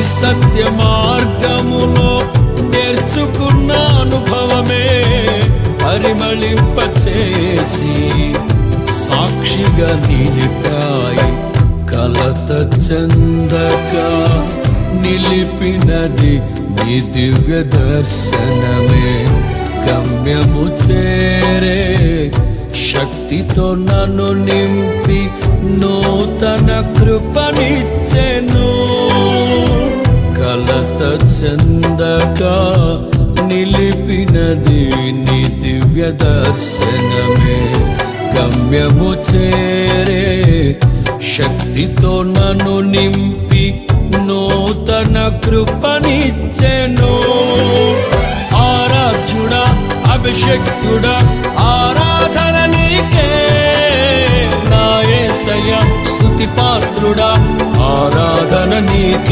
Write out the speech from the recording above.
సత్య మార్గములో నేర్చుకున్న అనుభవమే పరిమళింపచేసి సాక్షిగా నిలిపాయి. కలత చెందక నిలిపినది నీ దివ్య దర్శనమే. గమ్యము చేరే శక్తితో నన్ను నింపి నూతన కృపనిచ్చెను. కలత చెందక నిలిపినది నీ దివ్య దర్శనమే. గమ్యము చేరే శక్తితో నన్ను నింపి నూతన కృపనిచ్చెను. ఆరాధ్యుడా, అభిషక్తుడా, ఆరాధన నీకే. నా యేసయ్య స్తుతి పాత్రుడా, ఆరాధన నీకే.